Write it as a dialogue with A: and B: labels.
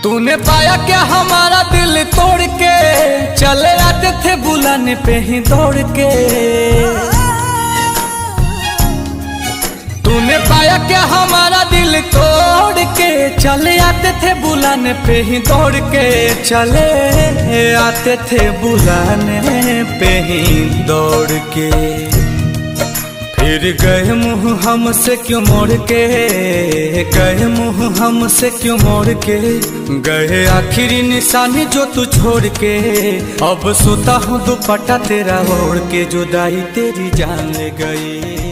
A: तूने पाया क्या हमारा दिल तोड़ के, चले आते थे बुलाने पे ही दौड़ के। तूने पाया क्या हमारा दिल तोड़ के, चले आते थे बुलाने पे ही दौड़ के। चले आते थे बुलाने पे ही दौड़ के। फिर गए मुँह हमसे क्यों मोड़ के, गए मुँह हमसे क्यों मोड़ के। गए आखिरी निशानी जो तू छोड़ के। अब सोता हूँ दुपट्टा तेरा ओढ़ के, जुदाई तेरी जान ले गई।